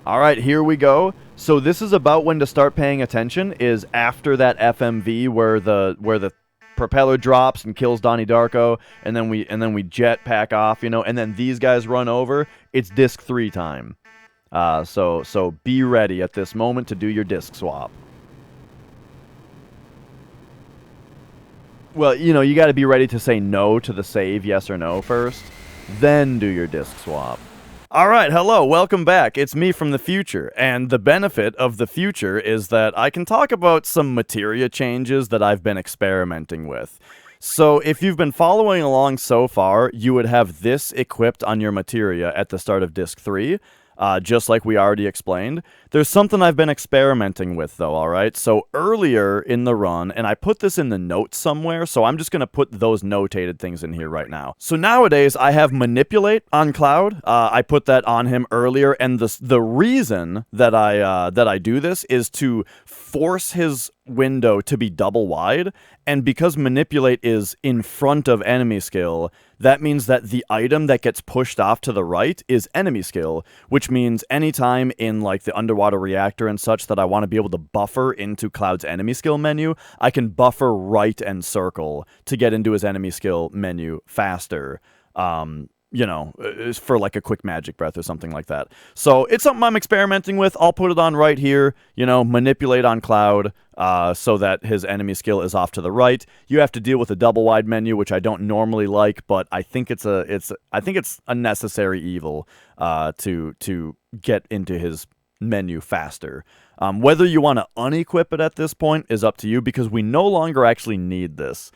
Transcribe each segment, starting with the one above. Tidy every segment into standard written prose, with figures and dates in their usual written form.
All right, here we go. So this is about when to start paying attention, is after that FMV where the propeller drops and kills Donnie Darko, and then we jet pack off, and then these guys run over. It's disc 3 time. So be ready at this moment to do your disc swap. Well, you got to be ready to say no to the save, yes or no first, then do your disc swap. All right, hello, welcome back. It's me from the future, and the benefit of the future is that I can talk about some materia changes that I've been experimenting with. So if you've been following along so far, you would have this equipped on your materia at the start of Disc 3, just like we already explained. There's something I've been experimenting with, though, alright? So earlier in the run, and I put this in the notes somewhere, so I'm just going to put those notated things in here right now. So nowadays, I have Manipulate on Cloud. I put that on him earlier, and the reason that I do this is to force his window to be double wide, and because Manipulate is in front of enemy skill, that means that the item that gets pushed off to the right is enemy skill, which means anytime in like the underwater reactor and such that I want to be able to buffer into Cloud's enemy skill menu, I can buffer right and circle to get into his enemy skill menu faster. For like a quick magic breath or something like that. So it's something I'm experimenting with. I'll put it on right here, Manipulate on Cloud, so that his enemy skill is off to the right. You have to deal with a double wide menu, which I don't normally like, but I think it's a necessary evil to get into his menu faster. Whether you want to unequip it at this point is up to you, because we no longer actually need this.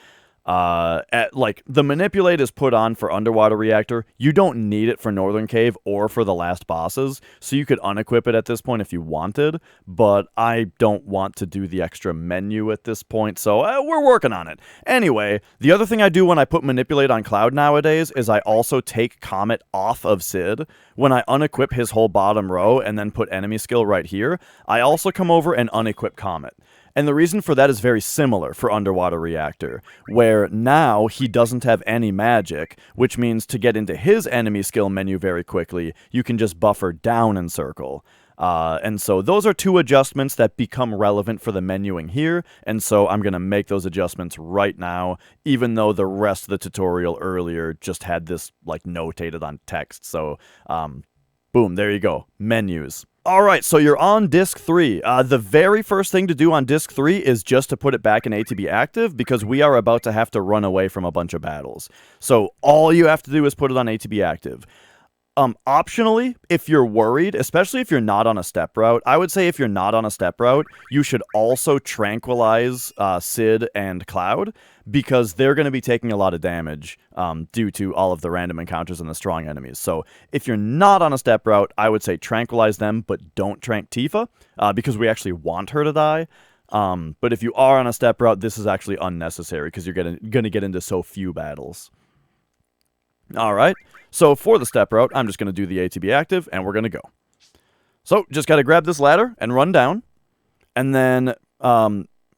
The Manipulate is put on for Underwater Reactor. You don't need it for Northern Cave or for the last bosses, so you could unequip it at this point if you wanted, but I don't want to do the extra menu at this point, so we're working on it. Anyway, the other thing I do when I put Manipulate on Cloud nowadays is I also take Comet off of Sid. When I unequip his whole bottom row and then put enemy skill right here, I also come over and unequip Comet. And the reason for that is very similar for Underwater Reactor, where now he doesn't have any magic, which means to get into his enemy skill menu very quickly, you can just buffer down and circle. And so those are two adjustments that become relevant for the menuing here, and so I'm going to make those adjustments right now, even though the rest of the tutorial earlier just had this like notated on text. So, boom, there you go, menus. Alright, so you're on Disc 3. The very first thing to do on Disc 3 is just to put it back in ATB active, because we are about to have to run away from a bunch of battles. So all you have to do is put it on ATB active. Optionally, if you're worried, especially if you're not on a step route, I would say if you're not on a step route, you should also tranquilize Sid and Cloud, because they're going to be taking a lot of damage due to all of the random encounters and the strong enemies. So if you're not on a step route, I would say tranquilize them, but don't trank Tifa, because we actually want her to die. But if you are on a step route, this is actually unnecessary, because you're going to get into so few battles. Alright, so for the step route, I'm just going to do the ATB active, and we're going to go. So, just got to grab this ladder and run down, and then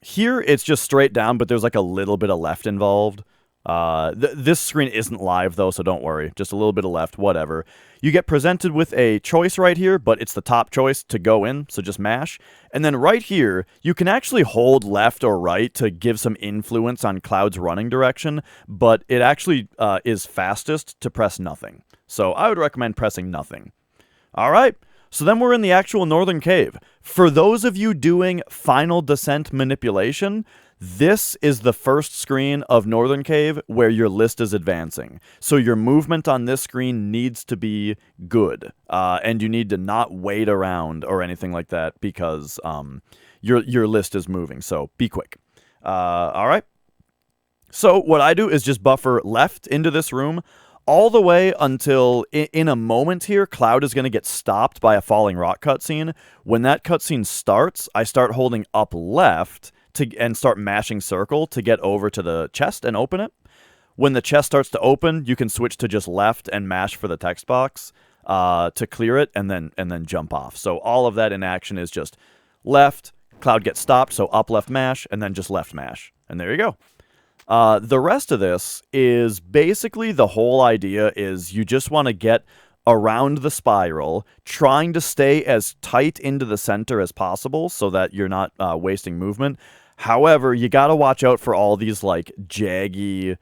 here it's just straight down, but there's like a little bit of left involved. This screen isn't live though, so don't worry, just a little bit of left, whatever. You get presented with a choice right here, but it's the top choice to go in, so just mash. And then right here, you can actually hold left or right to give some influence on Cloud's running direction, but it actually is fastest to press nothing. So I would recommend pressing nothing. Alright, so then we're in the actual Northern Cave. For those of you doing Final Descent manipulation, this is the first screen of Northern Cave where your list is advancing. So your movement on this screen needs to be good. And you need to not wait around or anything like that, because your list is moving. So be quick. Alright. So what I do is just buffer left into this room all the way until, in a moment here, Cloud is going to get stopped by a falling rock cutscene. When that cutscene starts, I start holding up left and start mashing circle to get over to the chest and open it. When the chest starts to open, you can switch to just left and mash for the text box to clear it, and then jump off. So all of that in action is just left, Cloud gets stopped, so up left mash, and then just left mash. And there you go. The rest of this is basically, the whole idea is you just want to get around the spiral, trying to stay as tight into the center as possible so that you're not wasting movement. However, you got to watch out for all these like jaggy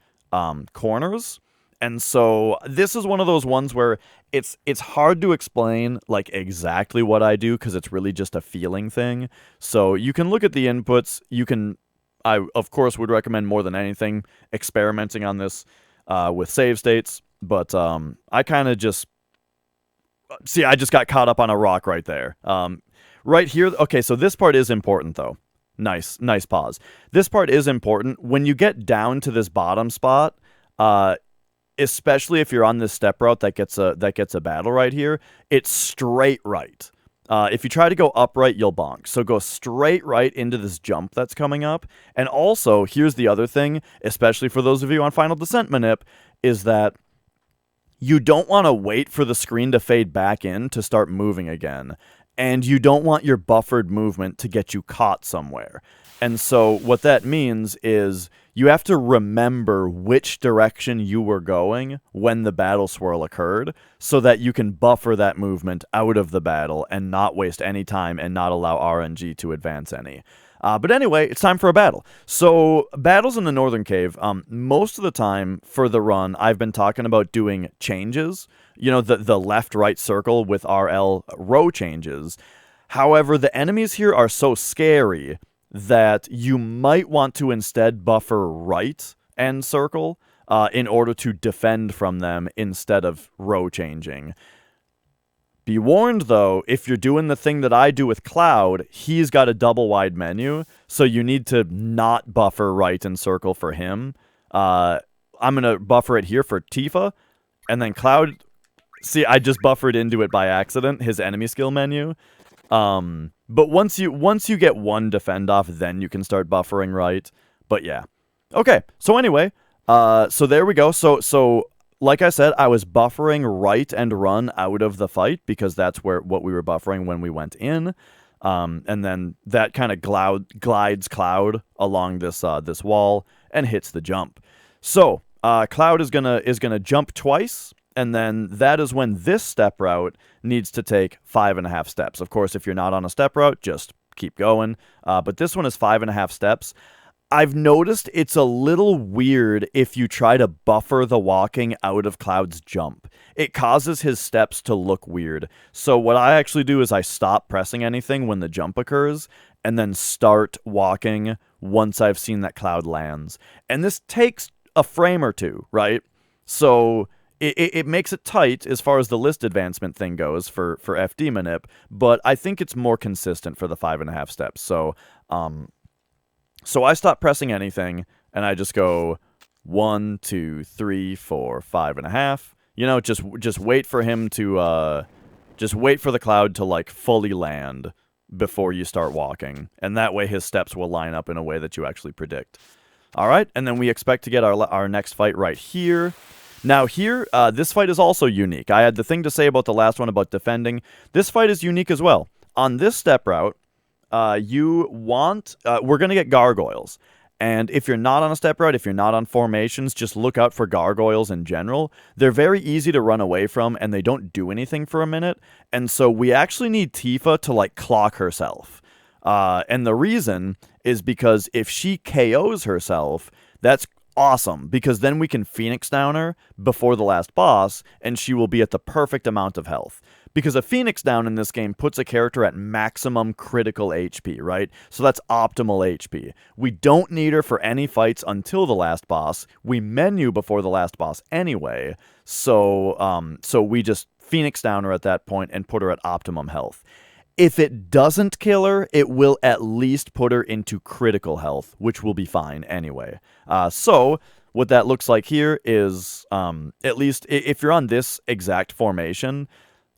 corners. And so this is one of those ones where it's hard to explain like exactly what I do because it's really just a feeling thing. So you can look at the inputs. I of course would recommend more than anything experimenting on this with save states. But I kind of just see. I just got caught up on a rock right there. Right here. Okay, so this part is important though. Nice pause. This part is important when you get down to this bottom spot. Especially if you're on this step route that gets a battle right here, it's straight right. If you try to go upright, you'll bonk. So go straight right into this jump that's coming up. And also, here's the other thing, especially for those of you on Final Descent Manip, is that you don't want to wait for the screen to fade back in to start moving again. And you don't want your buffered movement to get you caught somewhere. And so what that means is you have to remember which direction you were going when the battle swirl occurred so that you can buffer that movement out of the battle and not waste any time and not allow RNG to advance any. But anyway, it's time for a battle. So battles in the Northern Cave, most of the time for the run, I've been talking about doing changes. You know, the left-right circle with RL row changes. However, the enemies here are so scary that you might want to instead buffer right and circle in order to defend from them instead of row changing. Be warned, though, if you're doing the thing that I do with Cloud, he's got a double wide menu, so you need to not buffer right and circle for him. I'm going to buffer it here for Tifa, and then Cloud... See, I just buffered into it by accident, his enemy skill menu. But once you get one defend off, then you can start buffering right. But yeah. Okay, so anyway, so there we go. So like I said, I was buffering right and run out of the fight because that's what we were buffering when we went in. And then that kind of glides Cloud along this wall and hits the jump. So Cloud is gonna jump twice. And then that is when this step route needs to take 5.5 steps. Of course, if you're not on a step route, just keep going. But this one is 5.5 steps. I've noticed it's a little weird if you try to buffer the walking out of Cloud's jump. It causes his steps to look weird. So what I actually do is I stop pressing anything when the jump occurs and then start walking once I've seen that Cloud lands. And this takes a frame or two, right? So... It makes it tight as far as the list advancement thing goes for FD Manip, but I think it's more consistent for the 5.5 steps. So I stop pressing anything, and I just go 1, 2, 3, 4, 5.5. You know, just wait for him to just wait for the Cloud to like fully land before you start walking, and that way his steps will line up in a way that you actually predict. All right, and then we expect to get our next fight right here. Now here, this fight is also unique. I had the thing to say about the last one about defending. This fight is unique as well. On this step route, we're going to get gargoyles. And if you're not on a step route, if you're not on formations, just look out for gargoyles in general. They're very easy to run away from, and they don't do anything for a minute. And so we actually need Tifa to, like, clock herself. And the reason is because if she KOs herself, that's awesome, because then we can Phoenix down her before the last boss, and she will be at the perfect amount of health. Because a Phoenix down in this game puts a character at maximum critical HP, right? So that's optimal HP. We don't need her for any fights until the last boss. We menu before the last boss anyway, so we just Phoenix down her at that point and put her at optimum health. If it doesn't kill her, it will at least put her into critical health, which will be fine anyway. So what that looks like here is, at least if you're on this exact formation,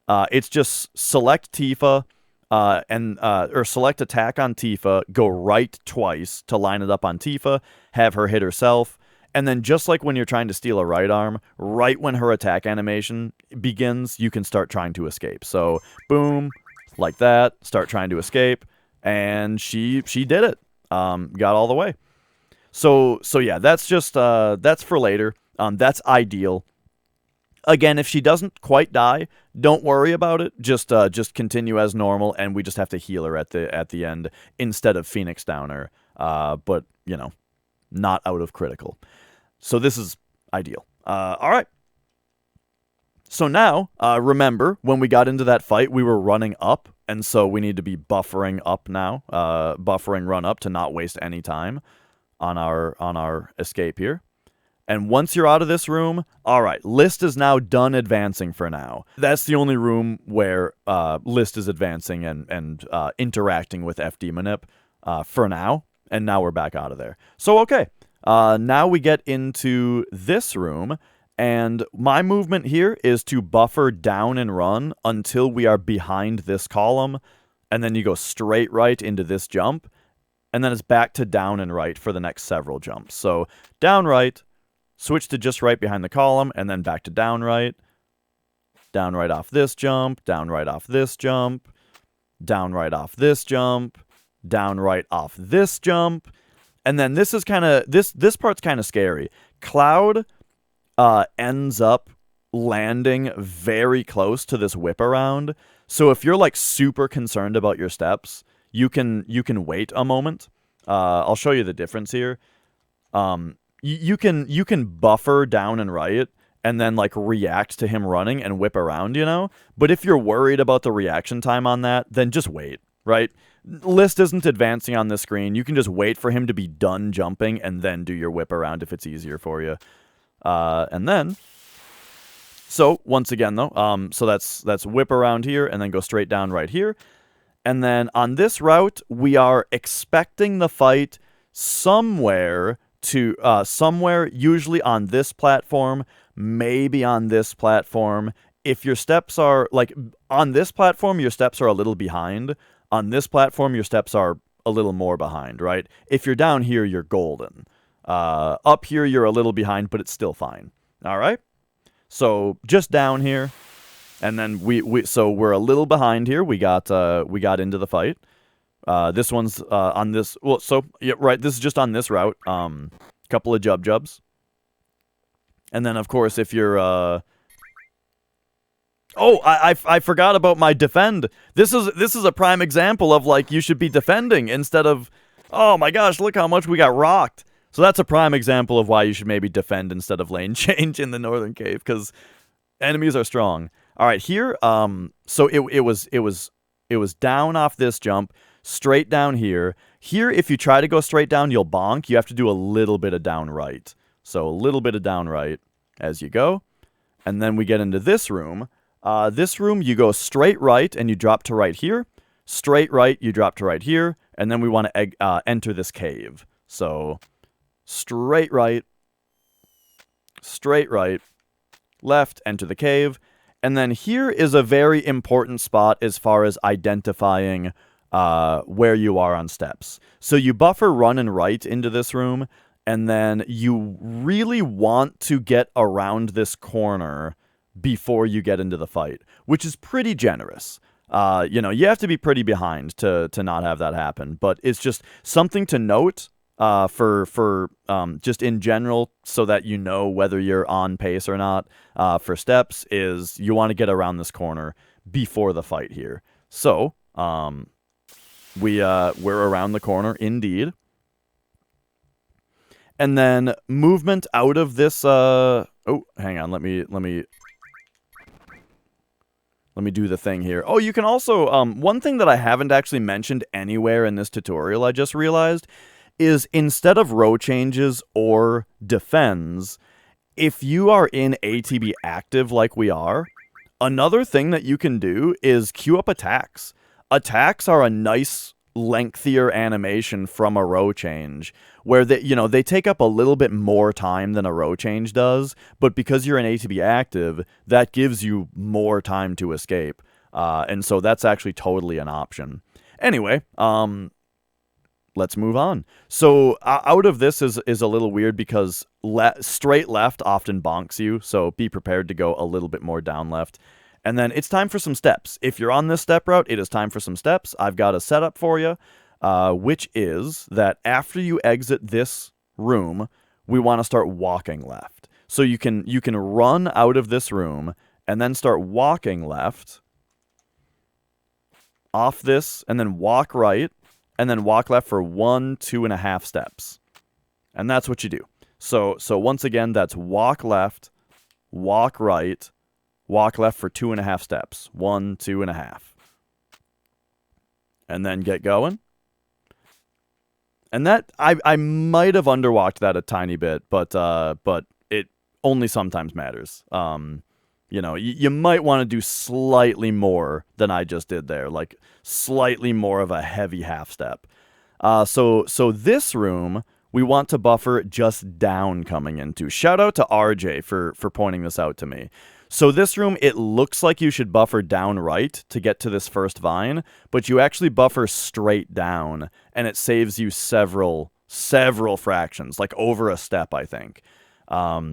it's just select Tifa or select attack on Tifa, go right twice to line it up on Tifa, have her hit herself, and then just like when you're trying to steal a right arm, right when her attack animation begins, you can start trying to escape. So boom. Like that, start trying to escape, and she did it. Got all the way. So yeah, that's just that's for later. That's ideal. Again, if she doesn't quite die, don't worry about it. Just continue as normal, and we just have to heal her at the end instead of Phoenix down her. But you know, not out of critical. So this is ideal. All right. So now, remember, when we got into that fight, we were running up, and so we need to be buffering up now, buffering run up to not waste any time on our escape here. And once you're out of this room, all right, List is now done advancing for now. That's the only room where List is advancing and interacting with FD Manip for now, and now we're back out of there. So, okay, now we get into this room. And my movement here is to buffer down and run until we are behind this column. And then you go straight right into this jump. And then it's back to down and right for the next several jumps. So down right, switch to just right behind the column, and then back to down right off this jump, down right off this jump, down right off this jump, down right off this jump. And then this is kind of, this part's kind of scary. Cloud ends up landing very close to this whip around. So if you're like super concerned about your steps, you can wait a moment. I'll show you the difference here. You can buffer down and right and then like react to him running and whip around, you know? But if you're worried about the reaction time on that, then just wait, right? List isn't advancing on this screen. You can just wait for him to be done jumping and then do your whip around if it's easier for you. And then, so once again though, so that's whip around here and then go straight down right here. And then on this route, we are expecting the fight somewhere usually on this platform, maybe on this platform. If your steps are like on this platform, your steps are a little behind. On this platform, your steps are a little more behind, right? If you're down here, you're golden. Up here, you're a little behind, but it's still fine. All right? So just down here, and then so we're a little behind here. We got into the fight. This one's on this. Well, so yeah, right. This is just on this route. Couple of jubs, and then of course if you're oh, I forgot about my defend. This is a prime example of like you should be defending instead of, oh my gosh, look how much we got rocked. So that's a prime example of why you should maybe defend instead of lane change in the Northern Cave, because enemies are strong. All right, here, so it was down off this jump, straight down here. Here, if you try to go straight down, you'll bonk. You have to do a little bit of down right. So a little bit of down right as you go. And then we get into this room. This room, you go straight right and you drop to right here. Straight right, you drop to right here. And then we want to enter this cave. So straight right, left, enter the cave. And then here is a very important spot as far as identifying where you are on steps. So you buffer run and right into this room, and then you really want to get around this corner before you get into the fight, which is pretty generous. You have to be pretty behind to not have that happen, but it's just something to note for just in general, so that you know whether you're on pace or not for steps, is you want to get around this corner before the fight here. So we're around the corner indeed. And then movement out of this oh, hang on, let me do the thing here. Oh, you can also one thing that I haven't actually mentioned anywhere in this tutorial, I just realized, is instead of row changes or defends, if you are in ATB active like we are, another thing that you can do is queue up attacks. Attacks are a nice lengthier animation from a row change, where they take up a little bit more time than a row change does, but because you're in ATB active, that gives you more time to escape. And so that's actually totally an option. Anyway, let's move on. So out of this is a little weird because straight left often bonks you, so be prepared to go a little bit more down left. And then it's time for some steps. If you're on this step route, it is time for some steps. I've got a setup for you, which is that after you exit this room, we want to start walking left. So you can run out of this room and then start walking left off this, and then walk right, and then walk left for 1, 2.5 steps. And that's what you do. So once again, that's walk left, walk right, walk left for 2.5 steps. 1, 2.5. And then get going. And that, I might have underwalked that a tiny bit, but it only sometimes matters. You might want to do slightly more than I just did there, like slightly more of a heavy half step. So this room, we want to buffer just down coming into. Shout out to RJ for pointing this out to me. So this room, it looks like you should buffer down right to get to this first vine, but you actually buffer straight down, and it saves you several fractions, like over a step, I think.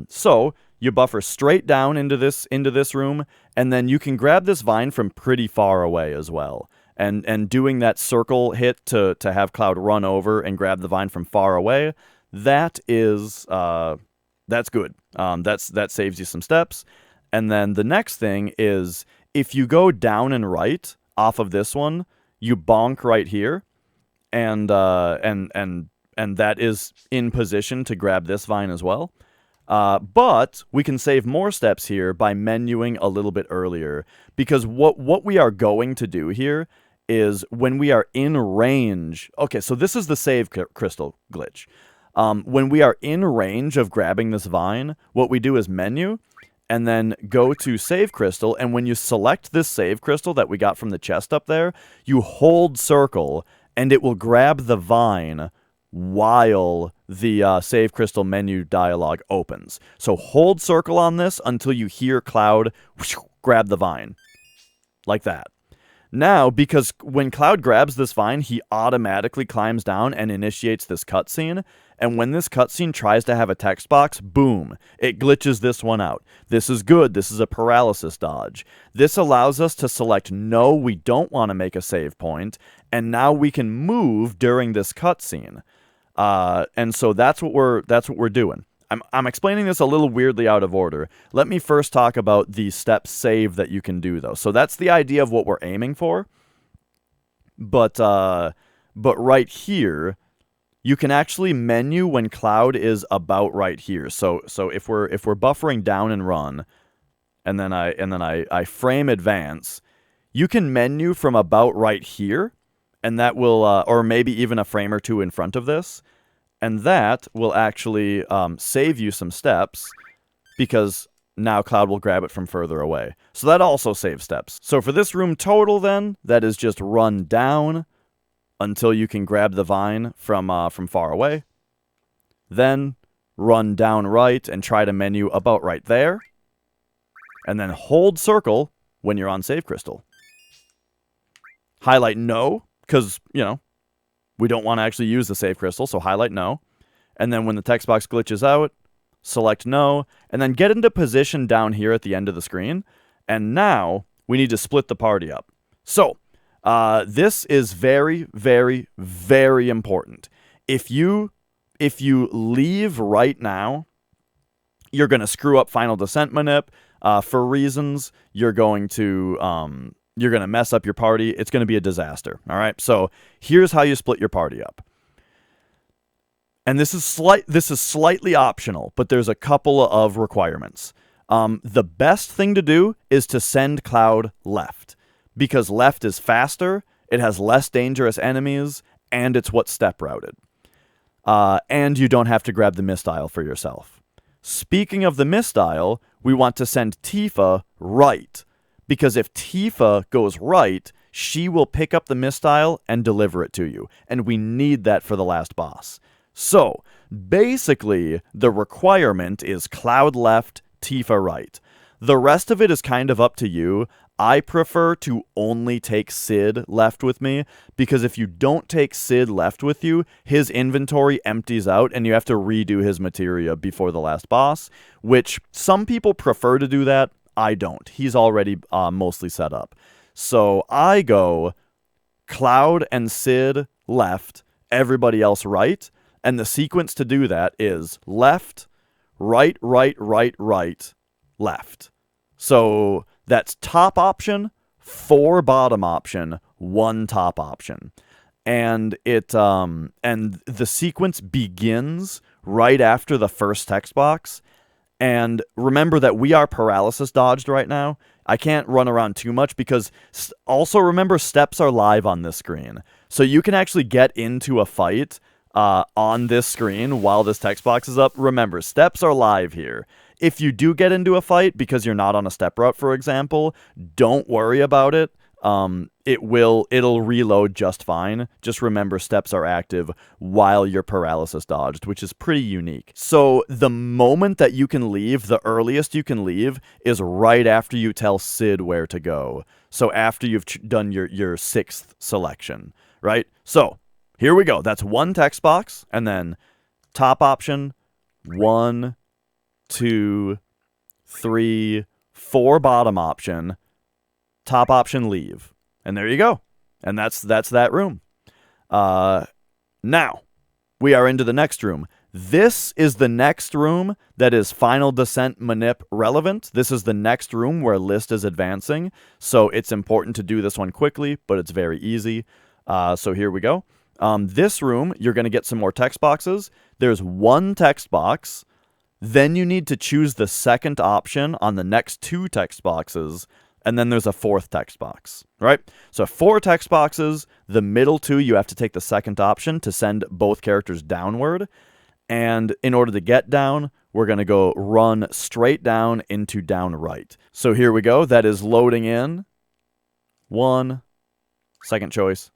So you buffer straight down into this room, and then you can grab this vine from pretty far away as well. And doing that circle hit to have Cloud run over and grab the vine from far away, that's good. That saves you some steps. And then the next thing is, if you go down and right off of this one, you bonk right here, and that is in position to grab this vine as well. But we can save more steps here by menuing a little bit earlier, because what we are going to do here is when we are in range. Okay, so this is the save crystal glitch. When we are in range of grabbing this vine, what we do is menu, and then go to save crystal, and when you select this save crystal that we got from the chest up there, you hold circle, and it will grab the vine while the save crystal menu dialog opens. So hold circle on this until you hear Cloud grab the vine. Like that. Now, because when Cloud grabs this vine, he automatically climbs down and initiates this cutscene. And when this cutscene tries to have a text box, boom, it glitches this one out. This is good. This is a paralysis dodge. This allows us to select no, we don't want to make a save point, and now we can move during this cutscene. And so that's what we're doing. I'm explaining this a little weirdly out of order. Let me first talk about the step save that you can do, though. So that's the idea of what we're aiming for. But right here, you can actually menu when Cloud is about right here. So if we're buffering down and run, and then I frame advance, you can menu from about right here, and that will or maybe even a frame or two in front of this. And that will actually save you some steps, because now Cloud will grab it from further away. So that also saves steps. So for this room total then, that is just run down until you can grab the vine from far away. Then run down right and try to menu about right there. And then hold circle when you're on save crystal. Highlight no, because, we don't want to actually use the save crystal, so highlight no. And then when the text box glitches out, select no, and then get into position down here at the end of the screen. And now we need to split the party up. So this is very, very, very important. If you leave right now, you're going to screw up Final Descent manip for reasons. You're going to mess up your party. It's going to be a disaster. All right. So here's how you split your party up. And this is slightly optional, but there's a couple of requirements. The best thing to do is to send Cloud left, because left is faster, it has less dangerous enemies, and it's what's step routed. And you don't have to grab the Mystile for yourself. Speaking of the Mystile, we want to send Tifa right, because if Tifa goes right, she will pick up the Mystile and deliver it to you. And we need that for the last boss. So, basically, the requirement is Cloud left, Tifa right. The rest of it is kind of up to you. I prefer to only take Sid left with me, because if you don't take Sid left with you, his inventory empties out and you have to redo his materia before the last boss, which some people prefer to do that. I don't. He's already mostly set up. So I go Cloud and Sid left, everybody else right, and the sequence to do that is left, right, right, right, right, left. So that's top option, 4 bottom option, 1 top option. And and the sequence begins right after the first text box. And remember that we are paralysis dodged right now. I can't run around too much because also remember steps are live on this screen. So you can actually get into a fight on this screen while this text box is up. Remember, steps are live here. If you do get into a fight because you're not on a step route, for example, don't worry about it. It'll reload just fine. Just remember steps are active while you're paralysis dodged, which is pretty unique. So the moment that you can leave, the earliest you can leave, is right after you tell Sid where to go. So after you've done your 6th selection, right? So here we go. That's 1 text box, and then top option, 1, 2, 3, 4 bottom option, top option leave. And there you go. And that's that room. Now, we are into the next room. This is the next room that is Final Descent manip relevant. This is the next room where list is advancing. So it's important to do this one quickly, but it's very easy. So here we go. This room, you're going to get some more text boxes. There's 1 text box. Then you need to choose the second option on the next 2 text boxes. And then there's a 4th text box, right? So 4 text boxes, the middle 2, you have to take the second option to send both characters downward. And in order to get down, we're going to go run straight down into down right. So here we go. That is loading in. 1, second choice,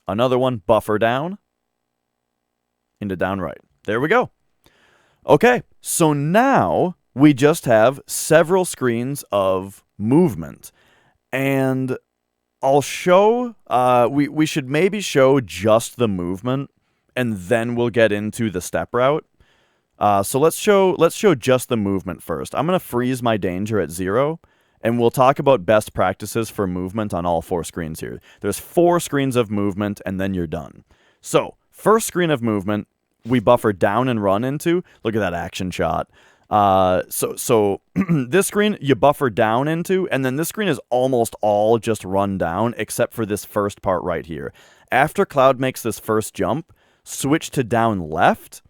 another one, buffer down into down right. There we go. Okay, so now we just have several screens of movement. And I'll show, we should maybe show just the movement, and then we'll get into the step route. So let's show just the movement first. I'm going to freeze my danger at 0, and we'll talk about best practices for movement on all 4 screens here. There's 4 screens of movement, and then you're done. So, first screen of movement, we buffer down and run into. Look at that action shot. So this screen you buffer down into, and then this screen is almost all just run down, except for this first part right here. After Cloud makes this first jump, switch to down left,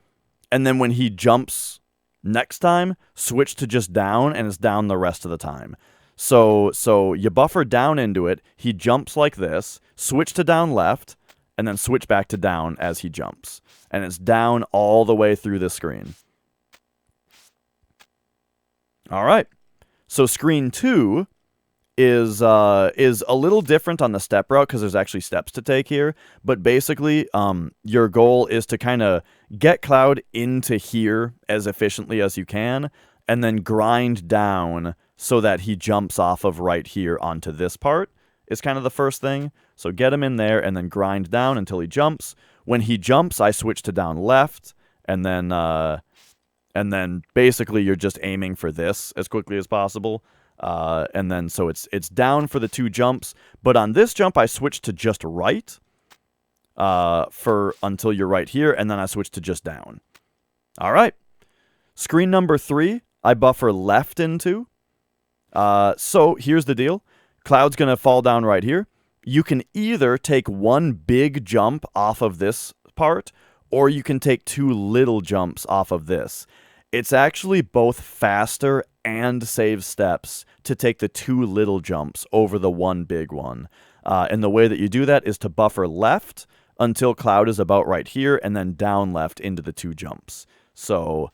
and then when he jumps next time, switch to just down, and it's down the rest of the time. So you buffer down into it, he jumps like this, switch to down left, and then switch back to down as he jumps. And it's down all the way through the screen. All right. So screen 2 is a little different on the step route because there's actually steps to take here. But basically, your goal is to kind of get Cloud into here as efficiently as you can, and then grind down so that he jumps off of right here onto this part is kind of the first thing. So get him in there and then grind down until he jumps. When he jumps, I switch to down left, and then basically you're just aiming for this as quickly as possible. And then so it's down for the 2 jumps, but on this jump I switch to just right for until you're right here, and then I switch to just down. All right. Screen number 3, I buffer left into. So here's the deal. Cloud's going to fall down right here. You can either take 1 big jump off of this part, or you can take 2 little jumps off of this. It's actually both faster and saves steps to take the 2 little jumps over the 1 big one. And the way that you do that is to buffer left until Cloud is about right here, and then down left into the 2 jumps. So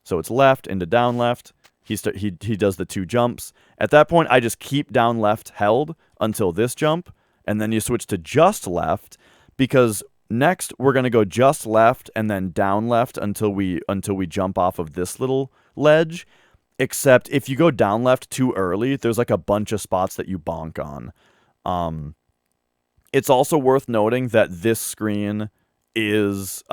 it's left into down left. He does the 2 jumps. At that point, I just keep down left held until this jump, and then you switch to just left, because next we're going to go just left and then down left until we jump off of this little ledge. Except if you go down left too early, there's like a bunch of spots that you bonk on. It's also worth noting that this screen is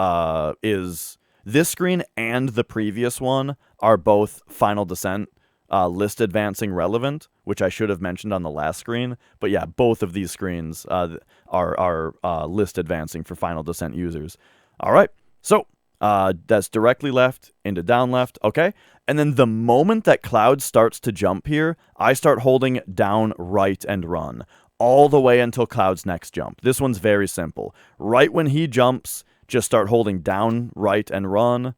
this screen and the previous one are both Final Descent list advancing relevant, which I should have mentioned on the last screen. But yeah, both of these screens are list advancing for Final Descent users. All right, so That's directly left into down left. Okay. And then the moment that Cloud starts to jump here, I start holding down right and run all the way until Cloud's next jump. This one's very simple. Right when he jumps, just start holding down right and run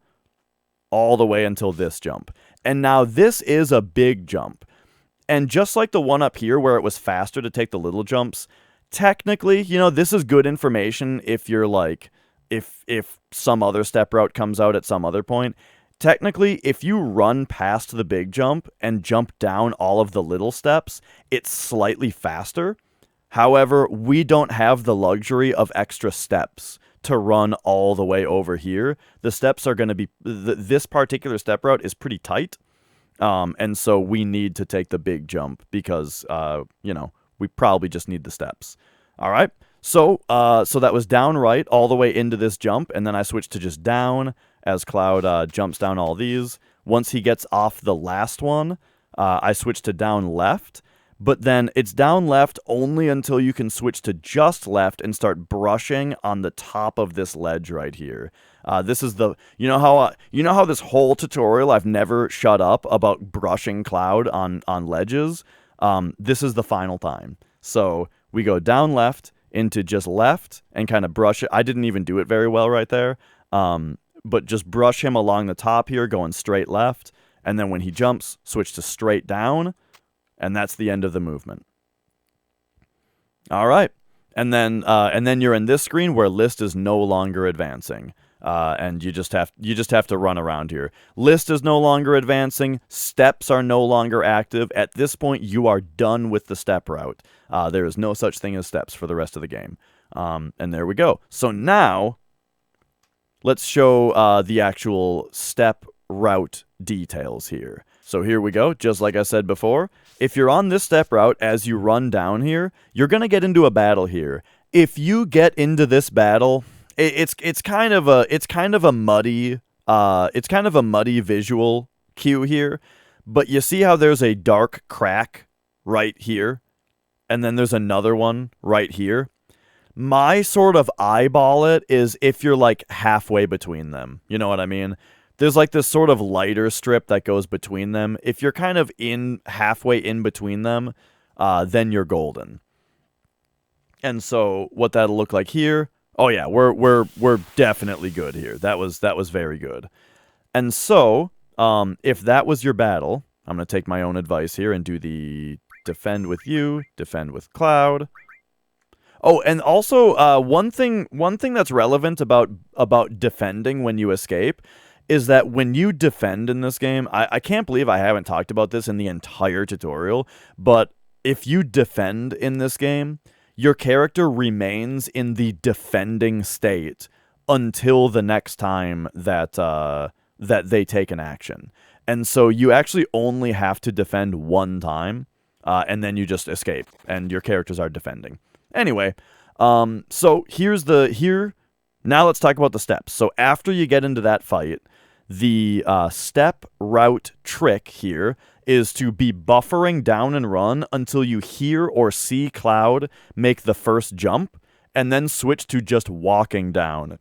all the way until this jump. And now this is a big jump. And just like the one up here where it was faster to take the little jumps, technically, you know, this is good information if you're like, if some other step route comes out at some other point. Technically, if you run past the big jump and jump down all of the little steps, it's slightly faster. However, we don't have the luxury of extra steps to run all the way over here. The steps are going to be, this particular step route is pretty tight. And so we need to take the big jump because, you know, we probably just need the steps. All right. So that was down right all the way into this jump. And then I switched to just down as Cloud jumps down all these. Once he gets off the last one, I switched to down left. But then it's down left only until you can switch to just left and start brushing on the top of this ledge right here. This is the, you know how this whole tutorial I've never shut up about brushing Cloud on ledges. This is the final time. So we go down left into just left and kind of brush it. I didn't even do it very well right there. But just brush him along the top here, going straight left. And then when he jumps, switch to straight down. And that's the end of the movement. All right. And then you're in this screen where list is no longer advancing. And you just have to run around here. List is no longer advancing. Steps are no longer active. At this point, you are done with the step route. There is no such thing as steps for the rest of the game. And there we go. So now, let's show the actual step route details here. So here we go. Just like I said before, if you're on this step route as you run down here, you're going to get into a battle here. If you get into this battle, it's kind of a muddy visual cue here, but you see how there's a dark crack right here, and then there's another one right here. My sort of eyeball it is if you're like halfway between them. You know what I mean? There's like this sort of lighter strip that goes between them. If you're kind of halfway in between them, then you're golden. And so what that'll look like here. Oh yeah, we're definitely good here. That was very good. And so, if that was your battle, I'm gonna take my own advice here and do the defend with you, defend with Cloud. Oh, and also one thing that's relevant about defending when you escape is that when you defend in this game, I can't believe I haven't talked about this in the entire tutorial, but if you defend in this game, your character remains in the defending state until the next time that they take an action. And so you actually only have to defend one time, and then you just escape, and your characters are defending. Anyway, so now let's talk about the steps. So after you get into that fight, the step route trick here is to be buffering down and run until you hear or see Cloud make the first jump, and then switch to just walking down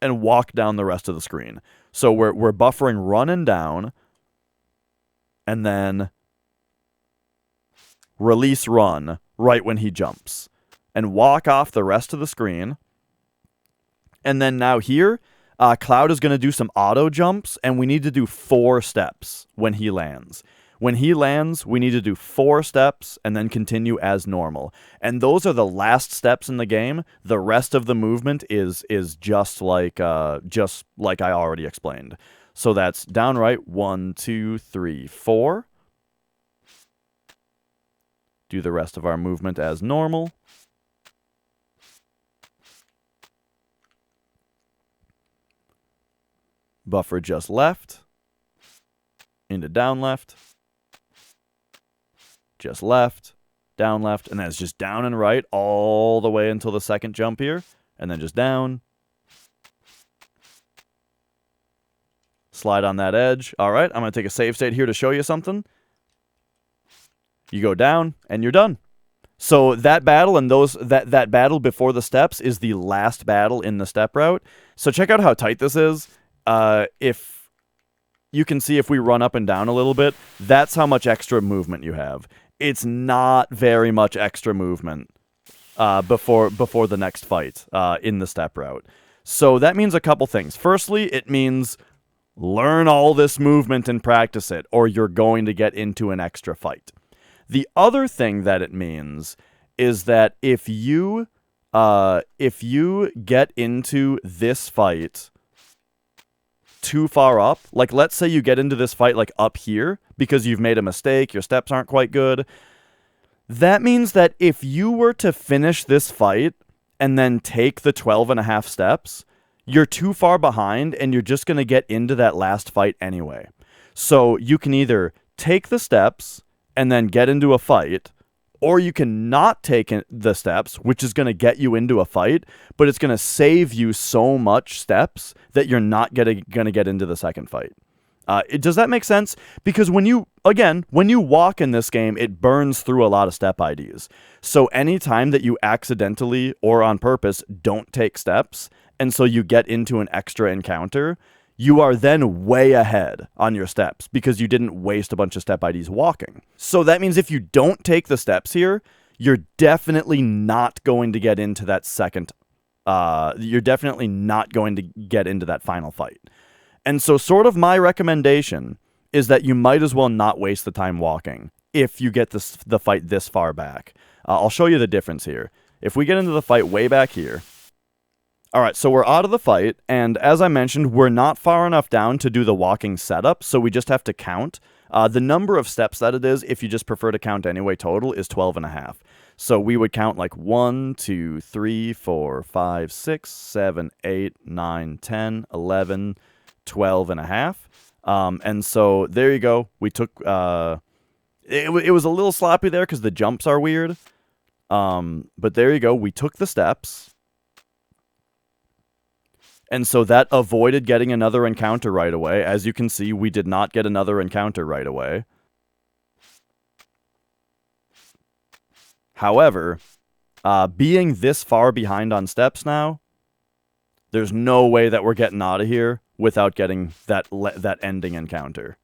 and walk down the rest of the screen. So we're buffering run and down, and then release run right when he jumps, and walk off the rest of the screen. And then now here, Cloud is going to do some auto jumps, and we need to do 4 steps when he lands. When he lands, we need to do 4 steps and then continue as normal. And those are the last steps in the game. The rest of the movement is just like I already explained. So that's down right, 1, 2, 3, 4. Do the rest of our movement as normal. Buffer just left, into down left, just left, down left, and then it's just down and right all the way until the second jump here, and then just down. Slide on that edge. All right, I'm going to take a save state here to show you something. You go down, and you're done. So that battle and that battle before the steps is the last battle in the step route. So check out how tight this is. If you can see, if we run up and down a little bit, that's how much extra movement you have. It's not very much extra movement before the next fight in the step route. So that means a couple things. Firstly, it means learn all this movement and practice it, or you're going to get into an extra fight. The other thing that it means is that if you get into this fight too far up, like let's say you get into this fight like up here because you've made a mistake, your steps aren't quite good, that means that if you were to finish this fight and then take the 12.5 steps, you're too far behind and you're just going to get into that last fight anyway. So you can either take the steps and then get into a fight, or you can not take the steps, which is going to get you into a fight, but it's going to save you so much steps that you're not going to get into the second fight. Does that make sense? Because when you walk in this game, it burns through a lot of step IDs. So anytime that you accidentally or on purpose don't take steps, and so you get into an extra encounter, you are then way ahead on your steps because you didn't waste a bunch of step IDs walking. So that means if you don't take the steps here, you're definitely not going to get into that second. You're definitely not going to get into that final fight. And so sort of my recommendation is that you might as well not waste the time walking if you get the fight this far back. I'll show you the difference here. If we get into the fight way back here. All right, so we're out of the fight, and as I mentioned, we're not far enough down to do the walking setup, so we just have to count. The number of steps that it is, if you just prefer to count anyway, total is 12.5. So we would count like 1, 2, 3, 4, 5, 6, 7, 8, 9, 10, 11, 12.5. And so there you go. We took, it was a little sloppy there because the jumps are weird. But there you go. We took the steps. And so that avoided getting another encounter right away. As you can see, we did not get another encounter right away. However, being this far behind on steps now, there's no way that we're getting out of here without getting that ending encounter.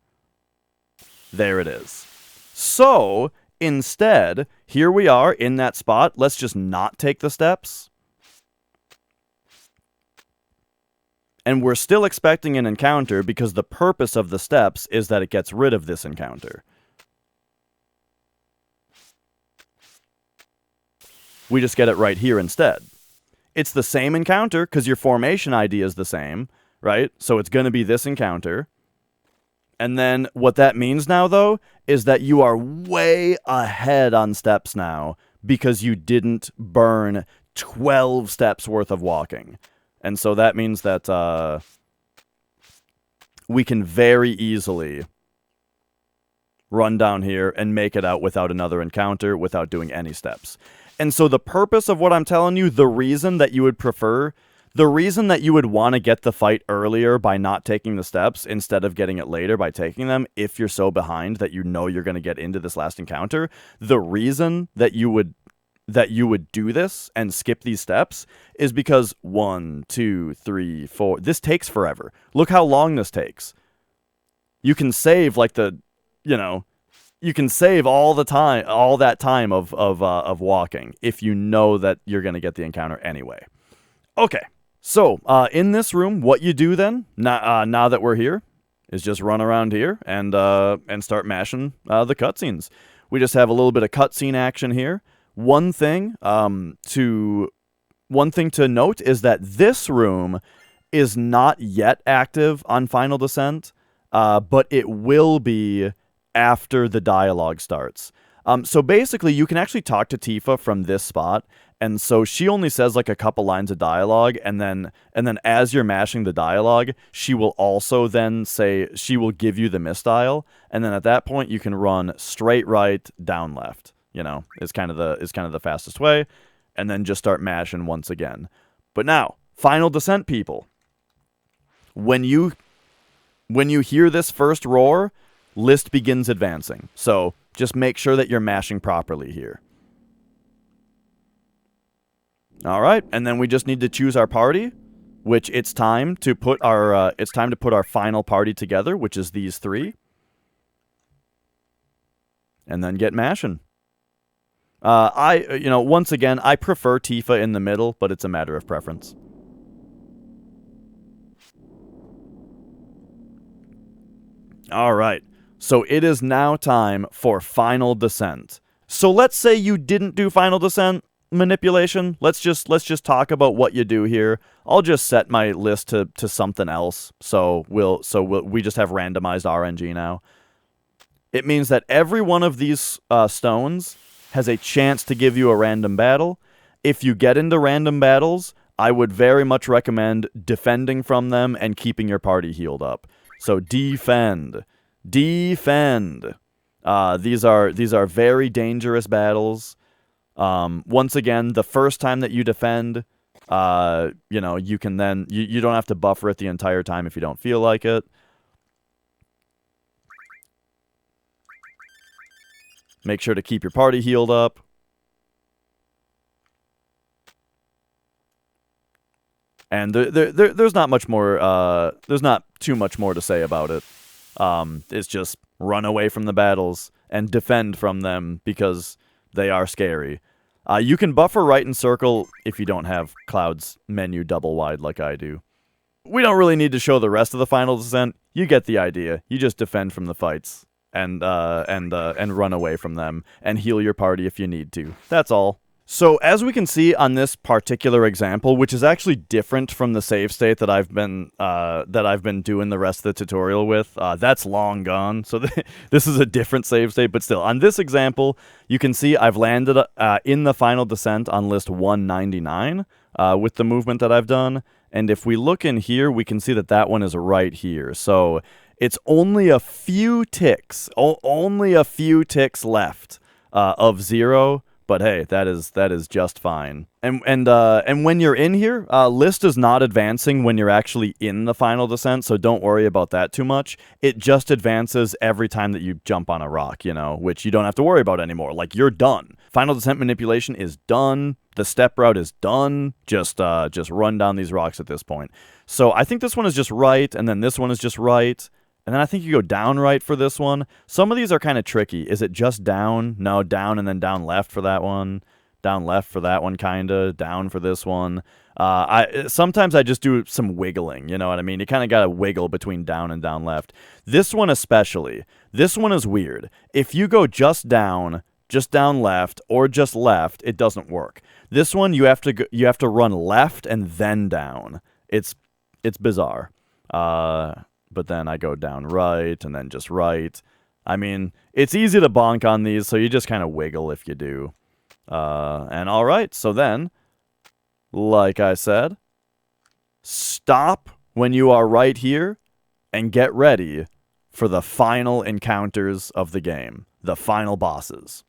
There it is. So, instead, here we are in that spot. Let's just not take the steps. And we're still expecting an encounter because the purpose of the steps is that it gets rid of this encounter. We just get it right here instead. It's the same encounter because your formation ID is the same, right? So it's going to be this encounter. And then what that means now, though, is that you are way ahead on steps now because you didn't burn 12 steps worth of walking. And so that means that we can very easily run down here and make it out without another encounter, without doing any steps. And so the purpose of what I'm telling you, the reason that you would want to get the fight earlier by not taking the steps instead of getting it later by taking them, if you're so behind that you know you're going to get into this last encounter, the reason that you would do this and skip these steps is because 1, 2, 3, 4. This takes forever. Look how long this takes. You can save you can save all that time of walking if you know that you're going to get the encounter anyway. Okay, so in this room, what you do then, now that we're here, is just run around here and start mashing the cutscenes. We just have a little bit of cutscene action here. One thing to note is that this room is not yet active on Final Descent, but it will be after the dialogue starts. So basically, you can actually talk to Tifa from this spot, and so she only says like a couple lines of dialogue, and then as you're mashing the dialogue, she will also then say she will give you the Mystile, and then at that point you can run straight right, down left. Is kind of the fastest way, and then just start mashing once again. But now, Final Descent people, when you hear this first roar, list begins advancing. So just make sure that you're mashing properly here. All right, and then we just need to choose our party, which it's time to put our final party together, which is these three, and then get mashing. Once again, I prefer Tifa in the middle, but it's a matter of preference. All right, so it is now time for Final Descent. So let's say you didn't do Final Descent manipulation. Let's just talk about what you do here. I'll just set my list to something else. So we just have randomized RNG now. It means that every one of these stones has a chance to give you a random battle. If you get into random battles, I would very much recommend defending from them and keeping your party healed up. So defend. Defend. These are very dangerous battles. Once again, the first time that you defend, you can then you don't have to buffer it the entire time if you don't feel like it. Make sure to keep your party healed up. And there's not much more. There's not too much more to say about it. It's just run away from the battles and defend from them because they are scary. You can buffer right and circle if you don't have Cloud's menu double wide like I do. We don't really need to show the rest of the Final Descent. You get the idea. You just defend from the fights and run away from them and heal your party if you need to. That's all. So as we can see on this particular example, which is actually different from the save state that I've been doing the rest of the tutorial with, that's long gone. So this is a different save state, but still, on this example, you can see I've landed in the Final Descent on list 199 with the movement that I've done. And if we look in here, we can see that that one is right here. So it's only a few ticks, only a few ticks left of 0. But hey, that is just fine. And when you're in here, list is not advancing when you're actually in the Final Descent, so don't worry about that too much. It just advances every time that you jump on a rock, which you don't have to worry about anymore. Like, you're done. Final Descent manipulation is done. The step route is done. Just run down these rocks at this point. So I think this one is just right, and then this one is just right. And then I think you go down right for this one. Some of these are kind of tricky. Is it just down? No, down and then down left for that one. Down left for that one, kind of. Down for this one. Sometimes I just do some wiggling, you know what I mean? You kind of got to wiggle between down and down left. This one especially. This one is weird. If you go just down left, or just left, it doesn't work. This one, you have to run left and then down. It's bizarre. But then I go down right, and then just right. I mean, it's easy to bonk on these, so you just kind of wiggle if you do. And all right, so then, like I said, stop when you are right here, and get ready for the final encounters of the game, the final bosses.